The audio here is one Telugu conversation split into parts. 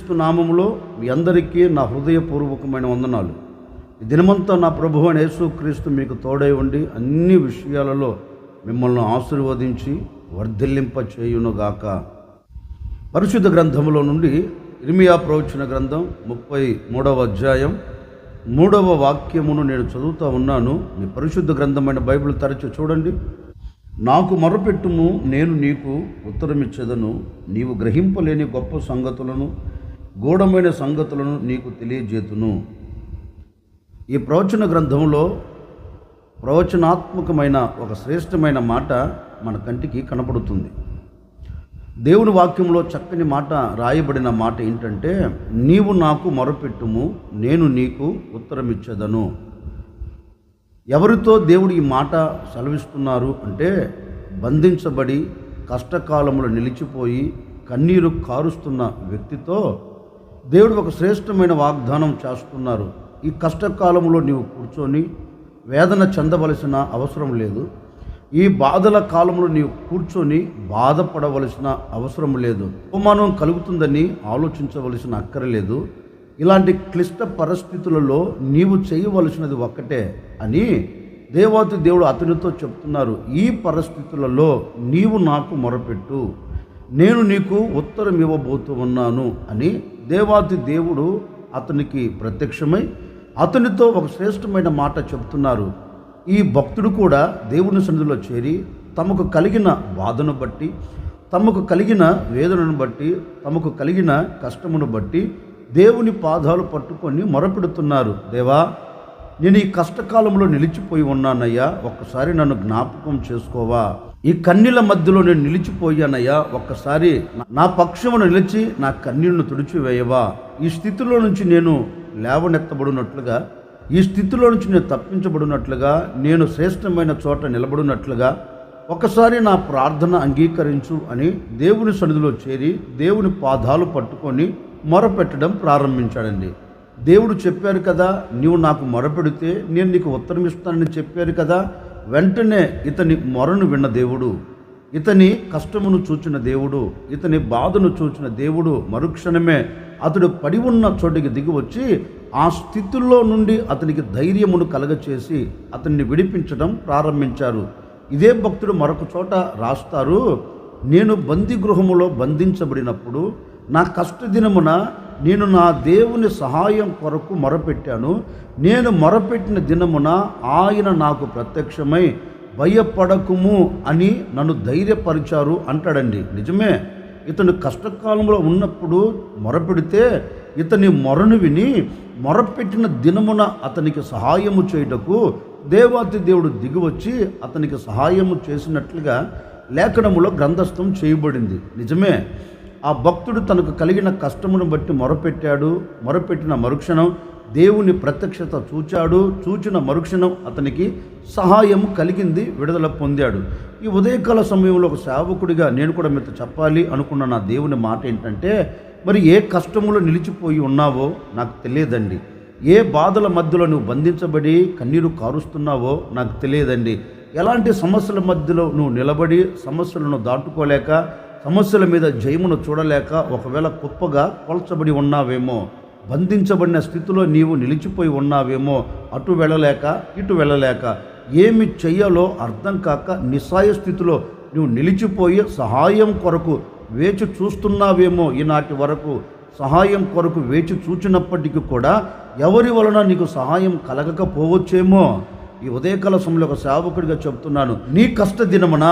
యేసుక్రీస్తు నామములో మీ అందరికీ నా హృదయపూర్వకమైన వందనాలు. ఈ దినమంతా నా ప్రభువు అయిన యేసుక్రీస్తు మీకు తోడై ఉండి అన్ని విషయాలలో మిమ్మల్ని ఆశీర్వదించి వర్ధిల్లింప చేయునుగాక. పరిశుద్ధ గ్రంథములో నుండి ఇర్మియా ప్రవచన గ్రంథం 33వ అధ్యాయం 3వ వాక్యమును నేను చదువుతూ ఉన్నాను. మీ పరిశుద్ధ గ్రంథమైన బైబిల్ తరచి చూడండి. నాకు మొరపెట్టుము, నేను నీకు ఉత్తరమిచ్చేదను. నీవు గ్రహింపలేని గొప్ప సంగతులను, గూఢమైన సంగతులను నీకు తెలియజేతును. ఈ ప్రవచన గ్రంథంలో ప్రవచనాత్మకమైన ఒక శ్రేష్టమైన మాట మన కంటికి కనపడుతుంది. దేవుని వాక్యంలో చక్కని మాట రాయబడిన మాట ఏంటంటే, నీవు నాకు మొరపెట్టుము, నేను నీకు ఉత్తరమిచ్చేదను. ఎవరితో దేవుడు ఈ మాట సెలవిస్తున్నారు అంటే, బంధించబడి కష్టకాలంలో నిలిచిపోయి కన్నీరు కారుస్తున్న వ్యక్తితో దేవుడు ఒక శ్రేష్టమైన వాగ్దానం చేస్తున్నారు. ఈ కష్టకాలంలో నీవు కూర్చొని వేదన చెందవలసిన అవసరం లేదు. ఈ బాధల కాలంలో నీవు కూర్చొని బాధపడవలసిన అవసరం లేదు. అవమానం కలుగుతుందని ఆలోచించవలసిన అక్కరలేదు. ఇలాంటి క్లిష్ట పరిస్థితులలో నీవు చేయవలసినది ఒక్కటే అని దేవాతి దేవుడు అతనితో చెప్తున్నారు. ఈ పరిస్థితులలో నీవు నాకు మొరపెట్టు, నేను నీకు ఉత్తరం ఇవ్వబోతూ ఉన్నాను అని దేవాతి దేవుడు అతనికి ప్రత్యక్షమై అతనితో ఒక శ్రేష్టమైన మాట చెప్తున్నారు. ఈ భక్తుడు కూడా దేవుని సన్నిధిలో చేరి తమకు కలిగిన బాధను బట్టి, తమకు కలిగిన వేదనను బట్టి, తమకు కలిగిన కష్టమును బట్టి దేవుని పాదాలు పట్టుకొని మొరపెడుతున్నారు. దేవా, నేను ఈ కష్టకాలంలో నిలిచిపోయి ఉన్నానయ్యా, ఒక్కసారి నన్ను జ్ఞాపకం చేసుకోవా. ఈ కన్నీళ్ళ మధ్యలో నేను నిలిచిపోయానయ్యా, ఒక్కసారి నా పక్షమును నిలిచి నా కన్నీళ్లను తుడిచివేయవా. ఈ స్థితిలో నుంచి నేను లేవనెత్తబడినట్లుగా, ఈ స్థితిలో నుంచి నేను తప్పించబడినట్లుగా, నేను శ్రేష్టమైన చోట నిలబడినట్లుగా ఒకసారి నా ప్రార్థన అంగీకరించు అని దేవుని సన్నిధిలో చేరి దేవుని పాదాలు పట్టుకొని మొరపెట్టడం ప్రారంభించాడండి. దేవుడు చెప్పారు కదా, నీవు నాకు మొరపెడితే నేను నీకు ఉత్తరం ఇస్తానని చెప్పారు కదా. వెంటనే ఇతని మొరను విన్న దేవుడు, ఇతని కష్టమును చూచిన దేవుడు, ఇతని బాధను చూచిన దేవుడు మరుక్షణమే అతడు పడి ఉన్న చోటికి దిగి వచ్చి ఆ స్థితిలో నుండి అతనికి ధైర్యమును కలగచేసి అతన్ని విడిపించడం ప్రారంభించారు. ఇదే భక్తుడు మరొక చోట రాస్తారు, నేను బందీ గృహములో బంధించబడినప్పుడు నా కష్టదినమున నేను నా దేవుని సహాయం కొరకు మొరపెట్టాను. నేను మొరపెట్టిన దినమున ఆయన నాకు ప్రత్యక్షమై భయపడకుము అని నన్ను ధైర్యపరిచారు అంటాడండి. నిజమే, ఇతను కష్టకాలంలో ఉన్నప్పుడు మొరపెడితే ఇతని మొరను విని మొరపెట్టిన దినమున అతనికి సహాయము చేయుటకు దేవాతి దేవుడు దిగివచ్చి అతనికి సహాయము చేసినట్లుగా లేఖనములో గ్రంథస్థం చేయబడింది. నిజమే, ఆ భక్తుడు తనకు కలిగిన కష్టమును బట్టి మొరపెట్టాడు. మొరపెట్టిన మరుక్షణం దేవుని ప్రత్యక్షత చూచాడు. చూచిన మరుక్షణం అతనికి సహాయం కలిగింది, విడుదల పొందాడు. ఈ ఉదయకాల సమయంలో ఒక సేవకుడిగా నేను కూడా మీతో చెప్పాలి అనుకున్న నా దేవుని మాట ఏంటంటే, మరి ఏ కష్టములో నిలిచిపోయి ఉన్నావో నాకు తెలియదండి. ఏ బాధల మధ్యలో నువ్వు బంధించబడి కన్నీరు కారుస్తున్నావో నాకు తెలియదండి. ఎలాంటి సమస్యల మధ్యలో నువ్వు నిలబడి సమస్యలను దాటుకోలేక, సమస్యల మీద జయమును చూడలేక ఒకవేళ కుప్పగా కొల్చబడి ఉన్నావేమో, బంధించబడిన స్థితిలో నీవు నిలిచిపోయి ఉన్నావేమో, అటు వెళ్ళలేక ఇటు వెళ్ళలేక ఏమి చెయ్యాలో అర్థం కాక నిస్సాయ స్థితిలో నువ్వు నిలిచిపోయి సహాయం కొరకు వేచి చూస్తున్నావేమో. ఈనాటి వరకు సహాయం కొరకు వేచి చూచినప్పటికీ కూడా ఎవరి వలన నీకు సహాయం కలగకపోవచ్చేమో. ఈ ఉదయకాల సమయంలో ఒక సేవకుడిగా చెప్తున్నాను, నీ కష్ట దినమున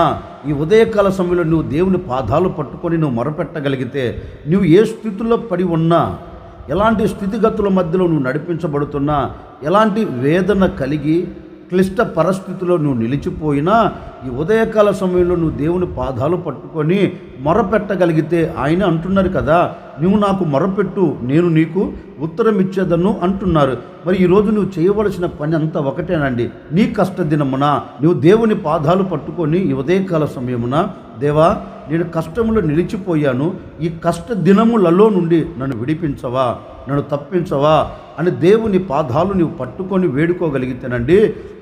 ఈ ఉదయకాల సమయంలో నువ్వు దేవుని పాదాలు పట్టుకొని నువ్వు మొరపెట్టగలిగితే, నువ్వు ఏ స్థితిలో పడి ఉన్నా, ఎలాంటి స్థితిగతుల మధ్యలో నువ్వు నడిపించబడుతున్నా, ఎలాంటి వేదన కలిగి క్లిష్ట పరిస్థితిలో నువ్వు నిలిచిపోయినా, ఈ ఉదయకాల సమయంలో నువ్వు దేవుని పాదాలు పట్టుకొని మొరపెట్టగలిగితే, ఆయన అంటున్నారు కదా, నువ్వు నాకు మొరపెట్టు, నేను నీకు ఉత్తరం ఇచ్చేదను అంటున్నారు. మరి ఈరోజు నువ్వు చేయవలసిన పని అంతా ఒకటేనండి. నీ కష్టదినమున నువ్వు దేవుని పాదాలు పట్టుకొని ఈ ఉదయకాల సమయమున, దేవా, నేను కష్టములో నిలిచిపోయాను, ఈ కష్ట దినములలో నుండి నన్ను విడిపించవా, నన్ను తప్పించవా అని దేవుని పాదాలు నీవు పట్టుకొని వేడుకోగలిగితేనండి,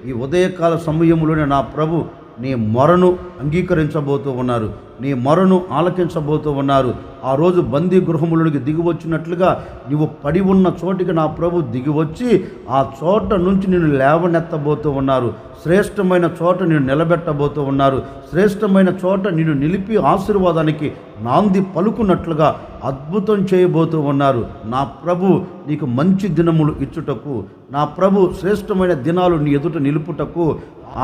ఈ ఉదయకాల సమయంలోనే నా ప్రభు నీ మొరను అంగీకరించబోతూ ఉన్నారు, నీ మొరను ఆలకించబోతూ ఉన్నారు. ఆ రోజు బందీ గృహములోనికి దిగివచ్చినట్లుగా నీవు పడి ఉన్న చోటికి నా ప్రభు దిగివచ్చి ఆ చోట నుంచి నిన్ను లేవనెత్తబోతూ ఉన్నారు. శ్రేష్టమైన చోట నిన్ను నిలబెట్టబోతూ ఉన్నారు. శ్రేష్టమైన చోట నిన్ను నిలిపి ఆశీర్వాదానికి నాంది పలుకున్నట్లుగా అద్భుతం చేయబోతూ ఉన్నారు. నా ప్రభు నీకు మంచి దినములు ఇచ్చుటకు, నా ప్రభు శ్రేష్టమైన దినాలు నీ ఎదుట నిలుపుటకు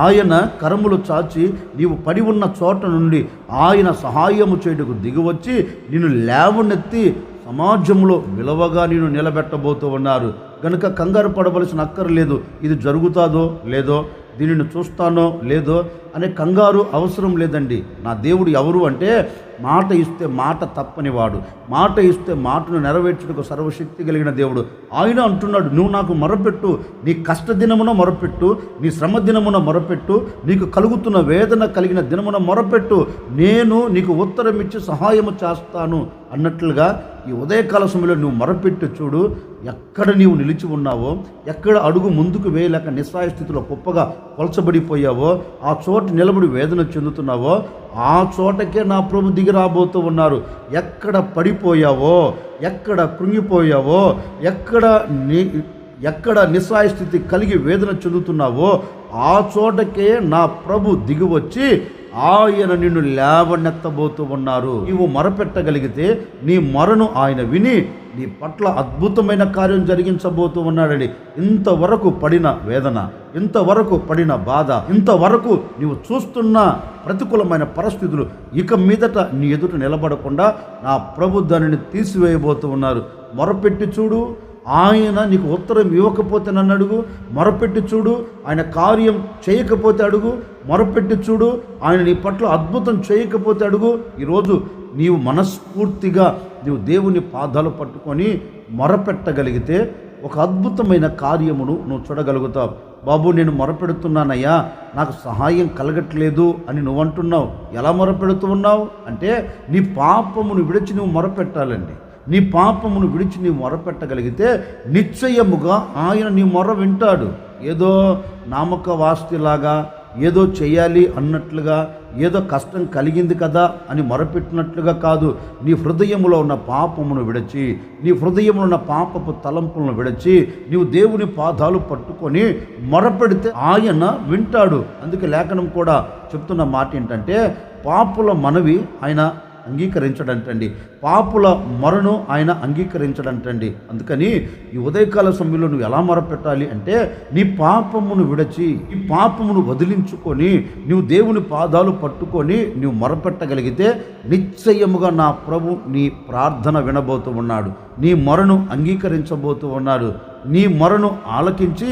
ఆయన కరములు చాచి నీవు పడి ఉన్న చోట నుండి ఆయన సహాయము చేయుటకు దిగివచ్చి నిన్ను లేవనెత్తి సమాజంలో విలువగా నిన్ను నిలబెట్టబోతూ ఉన్నారు. కనుక కంగారు పడవలసిన అక్కర్లేదు. ఇది జరుగుతాదో లేదో, దీనిని చూస్తానో లేదో అనే కంగారు అవసరం లేదండి. నా దేవుడు ఎవరు అంటే మాట ఇస్తే మాట తప్పనివాడు, మాట ఇస్తే మాటను నెరవేర్చుటకు సర్వశక్తి కలిగిన దేవుడు. ఆయన అంటున్నాడు, నువ్వు నాకు మొరపెట్టు, నీ కష్టదినమున మొరపెట్టు, నీ శ్రమ దినమున మొరపెట్టు, నీకు కలుగుతున్న వేదన కలిగిన దినమున మొరపెట్టు, నేను నీకు ఉత్తరం ఇచ్చి సహాయము చేస్తాను అన్నట్లుగా ఈ ఉదయకాల సమయంలో నువ్వు మొరపెట్టి చూడు. ఎక్కడ నీవు నిలిచి ఉన్నావో, ఎక్కడ అడుగు ముందుకు వేయలేక నిస్సాయ స్థితిలో కుప్పగా కొలచబడిపోయావో, ఆ చోట నిలబడి వేదన చెందుతున్నావో, ఆ చోటకే నా ప్రభు దిగి రాబోతూ ఉన్నారు. ఎక్కడ పడిపోయావో, ఎక్కడ కృంగిపోయావో, ఎక్కడ నిస్సాయ స్థితి కలిగి వేదన చెందుతున్నావో ఆ చోటకే నా ప్రభు దిగివచ్చి ఆయన నిన్ను లేవనెత్తబోతూ ఉన్నారు. నీవు మొరపెట్టగలిగితే నీ మొరను ఆయన విని నీ పట్ల అద్భుతమైన కార్యం జరిగించబోతూ ఉన్నాడని. ఇంతవరకు పడిన వేదన, ఇంతవరకు పడిన బాధ, ఇంతవరకు నీవు చూస్తున్న ప్రతికూలమైన పరిస్థితులు ఇక మీదట నీ ఎదుట నిలబడకుండా నా ప్రభు దానిని తీసివేయబోతూ ఉన్నారు. మొరపెట్టి చూడు, ఆయన నీకు ఉత్తరం ఇవ్వకపోతే నన్ను అడుగు. మొరపెట్టి చూడు, ఆయన కార్యం చేయకపోతే అడుగు. మొరపెట్టి చూడు, ఆయన నీ పట్ల అద్భుతం చేయకపోతే అడుగు. ఈరోజు నీవు మనస్ఫూర్తిగా నీవు దేవుని పాదాలు పట్టుకొని మొరపెట్టగలిగితే ఒక అద్భుతమైన కార్యమును నువ్వు చూడగలుగుతావు. బాబు, నేను మొరపెడుతున్నానయ్యా, నాకు సహాయం కలగట్లేదు అని నువ్వు అంటున్నావు. ఎలా మొరపెడుతూ ఉన్నావు అంటే నీ పాపమును విడిచి నువ్వు మొరపెట్టాలండి. నీ పాపమును విడిచి నీవు మొరపెట్టగలిగితే నిశ్చయముగా ఆయన నీ మొర వింటాడు. ఏదో నామక వాస్తిలాగా, ఏదో చేయాలి అన్నట్లుగా, ఏదో కష్టం కలిగింది కదా అని మొరపెట్టినట్లుగా కాదు. నీ హృదయంలో ఉన్న పాపమును విడిచి, నీ హృదయంలో ఉన్న పాపపు తలంపులను విడిచి నీవు దేవుని పాదాలు పట్టుకొని మొరపెడితే ఆయన వింటాడు. అందుకే లేఖనం కూడా చెప్తున్న మాట ఏంటంటే పాపుల మనవి ఆయన అంగీకరించడంటండి, పాపుల మొరను ఆయన అంగీకరించడంటండి. అందుకని ఈ ఉదయకాల సమయంలో నువ్వు ఎలా మొరపెట్టాలి అంటే నీ పాపమును విడిచి, ఈ పాపమును వదిలించుకొని నువ్వు దేవుని పాదాలు పట్టుకొని నువ్వు మొరపెట్టగలిగితే నిశ్చయముగా నా ప్రభు నీ ప్రార్థన వినబోతూ ఉన్నాడు, నీ మొరను అంగీకరించబోతూ ఉన్నాడు, నీ మొరను ఆలకించి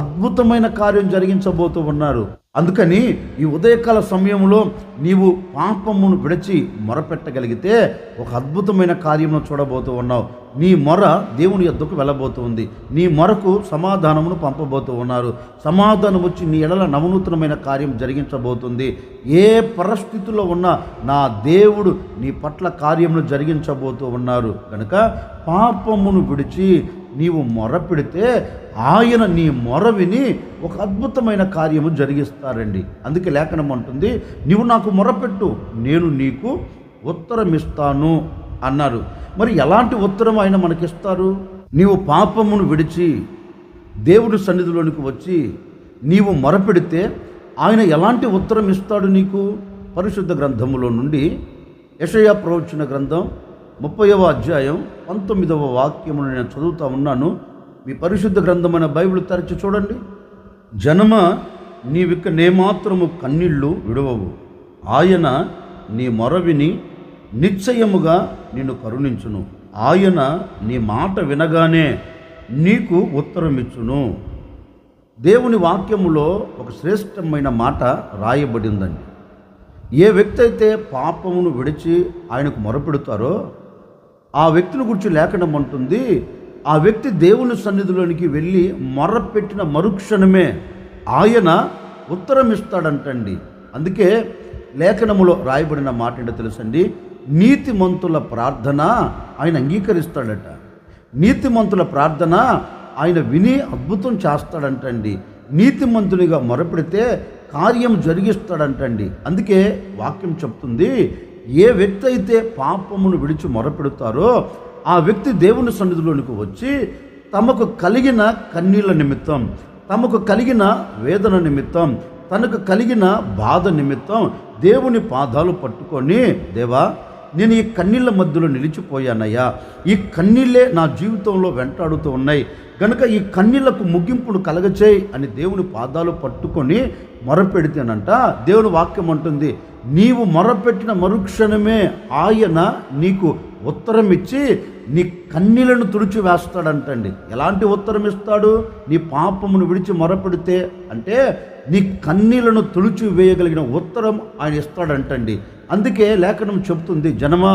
అద్భుతమైన కార్యం జరిగించబోతూ ఉన్నారు. అందుకని ఈ ఉదయకాల సమయంలో నీవు పాపమును విడిచి మొరపెట్టగలిగితే ఒక అద్భుతమైన కార్యమును చూడబోతూ ఉన్నావు. నీ మొర దేవుని యొద్దకు వెళ్ళబోతూ ఉంది. నీ మొరకు సమాధానమును పంపబోతూ ఉన్నారు. సమాధానం వచ్చి నీ ఎడల నవనూతనమైన కార్యం జరిగించబోతుంది. ఏ పరిస్థితుల్లో ఉన్నా నా దేవుడు నీ పట్ల కార్యమును జరిగించబోతూ ఉన్నారు. కనుక పాపమును విడిచి నీవు మొరపెడితే ఆయన నీ మొర విని ఒక అద్భుతమైన కార్యము జరిగిస్తారండి. అందుకే లేఖనం అంటుంది, నీవు నాకు మొరపెట్టు, నేను నీకు ఉత్తరం ఇస్తాను అన్నారు. మరి ఎలాంటి ఉత్తరం ఆయన మనకిస్తారు? నీవు పాపమును విడిచి దేవుని సన్నిధిలోనికి వచ్చి నీవు మొరపెడితే ఆయన ఎలాంటి ఉత్తరం ఇస్తాడు నీకు? పరిశుద్ధ గ్రంథములో నుండి యెషయా ప్రవచన గ్రంథం 30వ అధ్యాయం 19వ వాక్యమును నేను చదువుతా ఉన్నాను. మీ పరిశుద్ధ గ్రంథమైన బైబిల్ తెరచి చూడండి. జనమ, నీవిక నేమాత్రము కన్నీళ్లు విడవవు, ఆయన నీ మొర విని నిశ్చయముగా నిన్ను కరుణించును, ఆయన నీ మాట వినగానే నీకు ఉత్తరం ఇచ్చును. దేవుని వాక్యములో ఒక శ్రేష్టమైన మాట రాయబడిందండి. ఏ వ్యక్తి అయితే పాపమును విడిచి ఆయనకు మొరపెడతారో ఆ వ్యక్తిని గురించి లేఖనం అంటుంది, ఆ వ్యక్తి దేవుని సన్నిధిలోనికి వెళ్ళి మొరపెట్టిన మరుక్షణమే ఆయన ఉత్తరం ఇస్తాడంటండి. అందుకే లేఖనములో రాయబడిన మాట ఏంటో తెలుసండి, నీతిమంతుల ప్రార్థన ఆయన అంగీకరిస్తాడట. నీతిమంతుల ప్రార్థన ఆయన విని అద్భుతం చేస్తాడంటండి. నీతిమంతునిగా మొరపెడితే కార్యం జరిగిస్తాడంటండి. అందుకే వాక్యం చెప్తుంది, ఏ వ్యక్తి అయితే పాపమును విడిచి మొరపెడతారో ఆ వ్యక్తి దేవుని సన్నిధిలోనికి వచ్చి తమకు కలిగిన కన్నీళ్ళ నిమిత్తం, తమకు కలిగిన వేదన నిమిత్తం, తనకు కలిగిన బాధ నిమిత్తం దేవుని పాదాలు పట్టుకొని, దేవా నేను ఈ కన్నీళ్ళ మధ్యలో నిలిచిపోయానయ్యా, ఈ కన్నీళ్ళే నా జీవితంలో వెంటాడుతూ ఉన్నాయి కనుక ఈ కన్నీళ్లకు ముగింపును కలగచేయి అని దేవుని పాదాలు పట్టుకొని మొరపెడితేనంట దేవుని వాక్యం అంటుంది, నీవు మొరపెట్టిన మరుక్షణమే ఆయన నీకు ఉత్తరం ఇచ్చి నీ కన్నీళ్లను తుడిచివేస్తాడంటండి. ఎలాంటి ఉత్తరం ఇస్తాడు? నీ పాపమును విడిచి మొరపెడితే అంటే నీ కన్నీళ్లను తుడిచివేయగలిగిన ఉత్తరం ఆయన ఇస్తాడంటండి. అందుకే లేఖనం చెబుతుంది, జనమా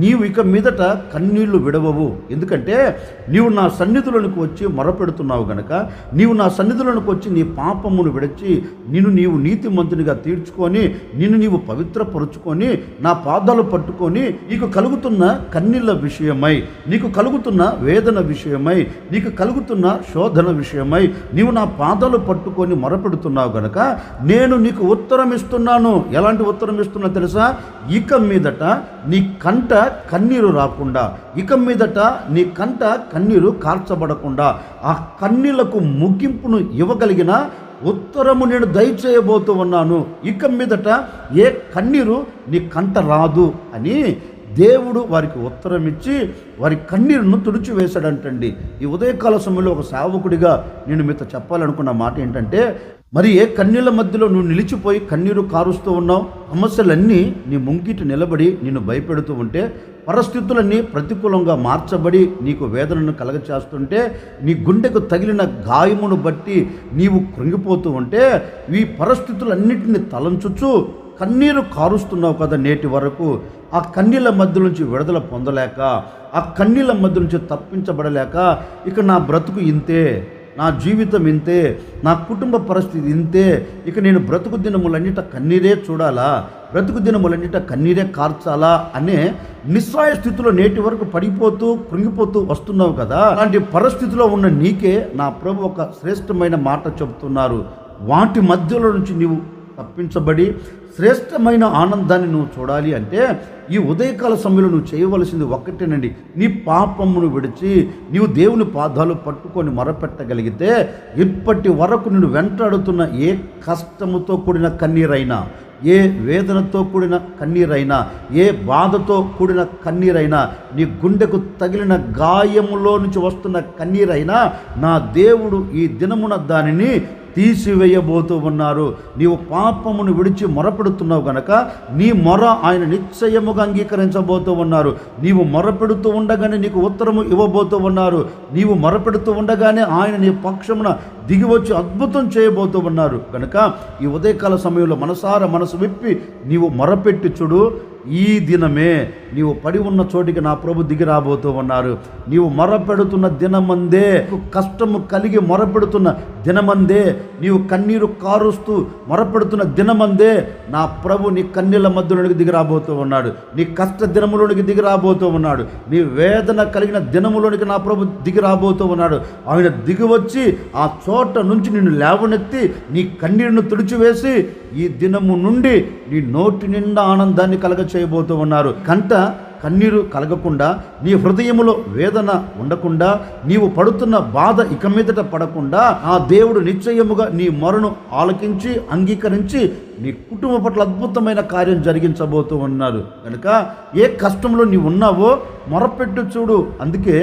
నీవు ఇక మీదట కన్నీళ్లు విడవవు, ఎందుకంటే నీవు నా సన్నిధిలోనికి వచ్చి మొరపెడుతున్నావు గనక, నీవు నా సన్నిధిలోనికి వచ్చి నీ పాపమును విడిచి నీవు నీతిమంతునిగా తీర్చుకొని నీవు పవిత్రపరుచుకొని నా పాదాలు పట్టుకొని నీకు కలుగుతున్న కన్నీళ్ళ విషయమై, నీకు కలుగుతున్న వేదన విషయమై, నీకు కలుగుతున్న శోధన విషయమై నీవు నా పాదాలు పట్టుకొని మొరపెడుతున్నావు గనక నేను నీకు ఉత్తరం ఇస్తున్నాను. ఎలాంటి ఉత్తరం ఇస్తున్నా తెలుసా? ఇక మీదట నీ కంట కన్నీరు రాకుండా, ఇక మీదట నీ కంట కన్నీరు కార్చబడకుండా, ఆ కన్నీళ్లకు ముగింపును ఇవ్వగలిగిన ఉత్తరము నేను దయచేయబోతూ ఉన్నాను. ఇక మీదట ఏ కన్నీరు నీ కంట రాదు అని దేవుడు వారికి ఉత్తరం ఇచ్చి వారి కన్నీరును తుడిచివేశాడంటండి. ఈ ఉదయకాల సమయంలో ఒక సేవకుడిగా నేను మీతో చెప్పాలనుకున్న మాట ఏంటంటే, మరి ఏ కన్నీళ్ళ మధ్యలో నువ్వు నిలిచిపోయి కన్నీరు కారుస్తూ ఉన్నావు? సమస్యలన్నీ నీ ముంగిటి నిలబడి నిన్ను భయపెడుతూ ఉంటే, పరిస్థితులన్నీ ప్రతికూలంగా మార్చబడి నీకు వేదనను కలగచేస్తుంటే, నీ గుండెకు తగిలిన గాయమును బట్టి నీవు కృంగిపోతూ ఉంటే, ఈ పరిస్థితులన్నింటినీ తలంచుచు కన్నీరు కారుస్తున్నావు కదా నేటి వరకు. ఆ కన్నీళ్ళ మధ్య నుంచి విడుదల పొందలేక, ఆ కన్నీళ్ళ మధ్య నుంచి తప్పించబడలేక, ఇక నా బ్రతుకు ఇంతే, నా జీవితం ఇంతే, నా కుటుంబ పరిస్థితి ఇంతే, ఇక నేను బ్రతుకు దినములన్నిట కన్నీరే చూడాలా, బ్రతుకు దినములన్నిట కన్నీరే కార్చాలా అనే నిస్సహాయ స్థితిలో నేటి వరకు పడిపోతూ కృంగిపోతూ వస్తున్నావు కదా. అలాంటి పరిస్థితిలో ఉన్న నీకే నా ప్రభు ఒక శ్రేష్టమైన మాట చెబుతున్నారు. వాటి మధ్యలో నుంచి నీవు తప్పించబడి శ్రేష్టమైన ఆనందాన్ని నువ్వు చూడాలి అంటే ఈ ఉదయకాల సమయంలో నువ్వు చేయవలసింది ఒక్కటేనండి, నీ పాపమును విడిచి నీవు దేవుని పాదాలు పట్టుకొని మొరపెట్టగలిగితే ఇప్పటి వరకు నేను వెంటాడుతున్న ఏ కష్టముతో కూడిన కన్నీరైనా, ఏ వేదనతో కూడిన కన్నీరైనా, ఏ బాధతో కూడిన కన్నీరైనా, నీ గుండెకు తగిలిన గాయములో నుంచి వస్తున్న కన్నీరైనా నా దేవుడు ఈ దినమున దానిని తీసివేయబోతూ ఉన్నారు. నీవు పాపమును విడిచి మొరపెడుతున్నావు గనక నీ మొర ఆయన నిశ్చయముగా అంగీకరించబోతూ ఉన్నారు. నీవు మొరపెడుతూ ఉండగానే నీకు ఉత్తరము ఇవ్వబోతూ ఉన్నారు. నీవు మొరపెడుతూ ఉండగానే ఆయన నీ పక్షమున దిగివచ్చి అద్భుతం చేయబోతూ ఉన్నారు. కనుక ఈ ఉదయకాల సమయంలో మనసు విప్పి నీవు మొరపెట్టి చూడు. ఈ దినమే నీవు పడి ఉన్న చోటికి నా ప్రభు దిగి రాబోతూ ఉన్నారు. నీవు మొరపెడుతున్న దినమందే, కష్టము కలిగి మొరపెడుతున్న దినమందే, నీవు కన్నీరు కారుస్తూ మొరపెడుతున్న దినమందే నా ప్రభు నీ కన్నీళ్ళ మధ్యలోనికి దిగి రాబోతూ ఉన్నాడు. నీ కష్ట దినములోనికి దిగి రాబోతూ ఉన్నాడు. నీ వేదన కలిగిన దినములోనికి నా ప్రభు దిగి రాబోతూ ఉన్నాడు. ఆయన దిగి వచ్చి ఆ చోట నుంచి నిన్ను లేవనెత్తి నీ కన్నీరును తుడిచివేసి ఈ దినము నుండి నీ నోటి నిండా ఆనందాన్ని కలగచేయబోతూ ఉన్నారు. కంట కన్నీరు కలగకుండా, నీ హృదయములో వేదన ఉండకుండా, నీవు పడుతున్న బాధ ఇక మీదట పడకుండా ఆ దేవుడు నిశ్చయముగా నీ మొరను ఆలకించి అంగీకరించి నీ కుటుంబం పట్ల అద్భుతమైన కార్యం జరిగించబోతూ ఉన్నారు. కనుక ఏ కష్టంలో నీవు ఉన్నావో మొరపెట్టు చూడు. అందుకే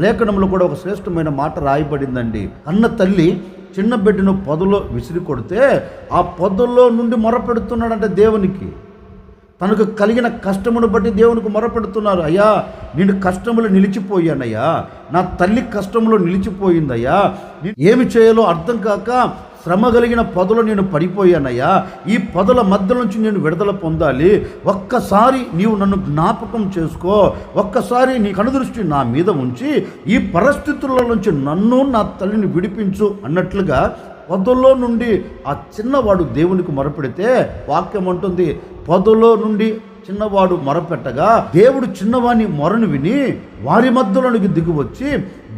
లేఖనంలో కూడా ఒక శ్రేష్టమైన మాట రాయబడిందండి. కన్న తల్లి చిన్న బిడ్డను పొదలో విసిరి కొడితే ఆ పొదల్లో నుండి మొరపెడుతున్నాడంటే దేవునికి, తనకు కలిగిన కష్టమును బట్టి దేవునికి మొరపెడుతున్నారు. అయ్యా నేను కష్టములు నిలిచిపోయానయ్యా, నా తల్లి కష్టంలో నిలిచిపోయిందయ్యా, ఏమి చేయాలో అర్థం కాక శ్రమ కలిగిన పొదలో నేను పడిపోయానయ్యా, ఈ పొదల మధ్య నుంచి నేను విడుదల పొందాలి, ఒక్కసారి నీవు నన్ను జ్ఞాపకం చేసుకో, ఒక్కసారి నీ కనుదృష్టి నా మీద ఉంచి ఈ పరిస్థితుల నుంచి నన్ను నా తల్లిని విడిపించు అన్నట్లుగా పొదలో నుండి ఆ చిన్నవాడు దేవునికి మొరపెడితే వాక్యం అంటుంది, పొదలో నుండి చిన్నవాడు మొరపెట్టగా దేవుడు చిన్నవాని మొరను విని వారి మధ్యలోనికి దిగివచ్చి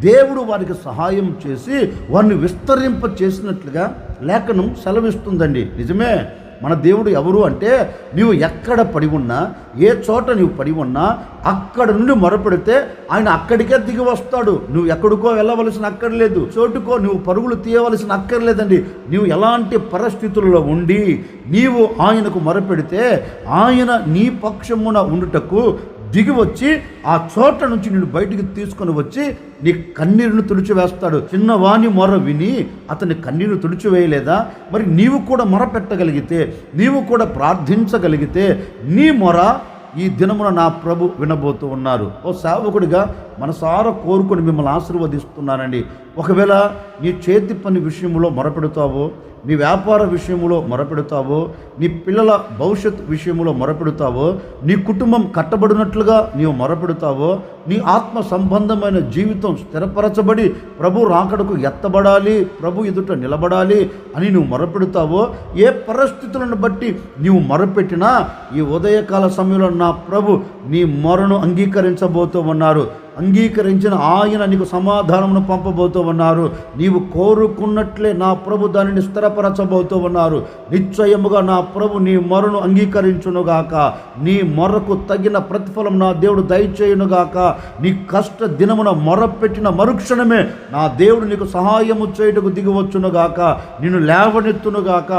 దేవుడు వారికి సహాయం చేసి వారిని విస్తరింప చేసినట్లుగా లేఖనం సెలవిస్తుందండి. నిజమే, మన దేవుడు ఎవరు అంటే నీవు ఎక్కడ పడి ఉన్నా, ఏ చోట నీవు పడి ఉన్నా అక్కడ నుండి మొరపెడితే ఆయన అక్కడికే దిగి వస్తాడు. నువ్వు ఎక్కడికో వెళ్ళవలసిన అక్కర్లేదు, చోటుకో నువ్వు పరుగులు తీయవలసిన అక్కర్లేదండి. నీవు ఎలాంటి పరిస్థితుల్లో ఉండి నీవు ఆయనకు మొరపెడితే ఆయన నీ పక్షమున ఉండుటకు దిగి వచ్చి ఆ చోట నుంచి నిన్ను బయటికి తీసుకొని వచ్చి నీ కన్నీరును తుడిచివేస్తాడు. చిన్నవాని మొర విని అతని కన్నీరు తుడిచివేయలేదా? మరి నీవు కూడా మొర పెట్టగలిగితే, నీవు కూడా ప్రార్థించగలిగితే నీ మొర ఈ దినమున నా ప్రభు వినబోతూ ఉన్నారు. ఓ సేవకుడిగా మనసారా కోరుకొని మిమ్మల్ని ఆశీర్వదిస్తున్నానండి. ఒకవేళ నీ చేతి పని విషయంలో మొరపెడతావో, నీ వ్యాపార విషయంలో మొరపెడతావో, నీ పిల్లల భవిష్యత్ విషయంలో మొరపెడతావో, నీ కుటుంబం కట్టబడినట్లుగా నీవు మొరపెడతావో, నీ ఆత్మ సంబంధమైన జీవితం స్థిరపరచబడి ప్రభు రాకడకు ఎత్తబడాలి, ప్రభు ఎదుట నిలబడాలి అని నువ్వు మొరపెడతావో, ఏ పరిస్థితులను బట్టి నీవు మొరపెట్టినా ఈ ఉదయకాల సమయంలో నా ప్రభు నీ మొరను అంగీకరించబోతూ ఉన్నారు. అంగీకరించిన ఆయన నీకు సమాధానమును పంపబోతూ ఉన్నారు. నీవు కోరుకున్నట్లే నా ప్రభు దానిని స్థిరపరచబోతూ ఉన్నారు. నిశ్చయముగా నా ప్రభు నీ మొరను అంగీకరించునుగాక. నీ మొరకు తగిన ప్రతిఫలం నా దేవుడు దయచేయునుగాక. నీ కష్ట దినమున మొరపెట్టిన మరుక్షణమే నా దేవుడు నీకు సహాయము చేయుటకు దిగివచ్చునుగాక, నిన్ను లేవనెత్తునుగాక,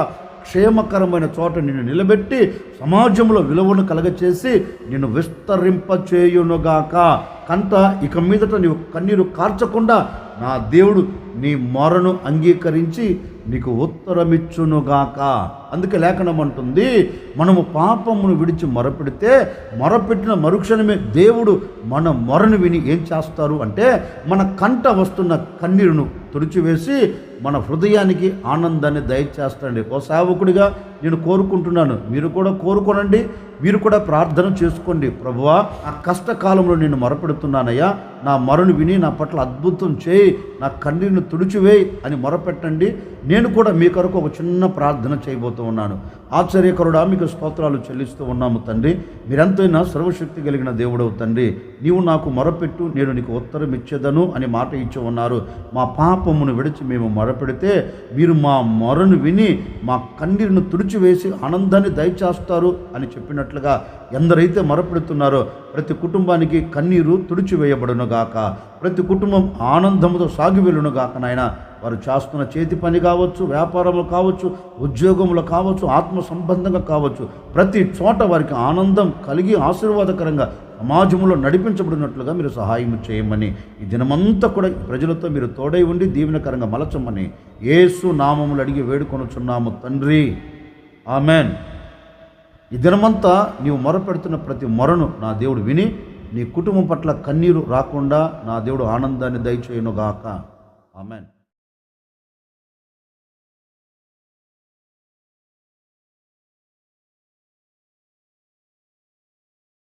క్షేమకరమైన చోట నిన్ను నిలబెట్టి సమాజంలో విలువను కలగచేసి నిన్ను విస్తరింపచేయునుగాక. కంట ఇక మీదట నీవు కన్నీరు కార్చకుండా నా దేవుడు నీ మొరను అంగీకరించి నీకు ఉత్తరమిచ్చునుగాక. అందుకే లేఖనం అంటుంది, మనము పాపమును విడిచి మొరపెడితే మొరపెట్టిన మరుక్షణమే దేవుడు మన మొరను విని ఏం చేస్తారు అంటే మన కంట వస్తున్న కన్నీరును తుడిచివేసి మన హృదయానికి ఆనందాన్ని దయచేస్తాడండి. ఓ సేవకుడిగా నేను కోరుకుంటున్నాను, మీరు కూడా కోరుకోనండి, మీరు కూడా ప్రార్థన చేసుకోండి. ప్రభువా, ఆ కష్టకాలంలో నేను మొరపెడుతున్నానయ్యా, నా మొరను విని నా పట్ల అద్భుతం చేయి, నా కన్నీరును తుడిచివేయి అని మొరపెట్టండి. నేను కూడా మీ కొరకు ఒక చిన్న ప్రార్థన చేయబోతూ ఉన్నాను. ఆశ్చర్యకరుడా, మీకు స్తోత్రాలు చెల్లిస్తూ ఉన్నాము తండ్రి. మీరెంతైనా సర్వశక్తి కలిగిన దేవుడవు తండ్రి. నీవు నాకు మొరపెట్టు, నేను నీకు ఉత్తరం ఇచ్చేదను అని మాట ఇచ్చి ఉన్నారు. మా పాపమును విడిచి మేము మొరపెడితే మీరు మా మొరను విని మా కన్నీరును తుడిచివేసి ఆనందాన్ని దయచేస్తారు అని చెప్పినట్లుగా ఎందరైతే మొరపెడుతున్నారో ప్రతి కుటుంబానికి కన్నీరు తుడిచివేయబడునుగాక, ప్రతి కుటుంబం ఆనందముతో సాగి వెళ్ళునుగాక. నాయన, వారు చేస్తున్న చేతి పని కావచ్చు, వ్యాపారములు కావచ్చు, ఉద్యోగములు కావచ్చు, ఆత్మ సంబంధంగా కావచ్చు, ప్రతి చోట వారికి ఆనందం కలిగి ఆశీర్వాదకరంగా సమాజంలో నడిపించబడినట్లుగా మీరు సహాయం చేయమని, ఈ దినమంతా కూడా ప్రజలతో మీరు తోడై ఉండి దీవెనకరంగా మలచమని యేసు నామములు అడిగి వేడుకొనుచున్నాము తండ్రి, ఆమెన్. ఈ దినమంతా నీవు మొరపెడుతున్న ప్రతి మొరను నా దేవుడు విని నీ కుటుంబం పట్ల కన్నీరు రాకుండా నా దేవుడు ఆనందాన్ని దయచేయునుగాక. ఆమెన్.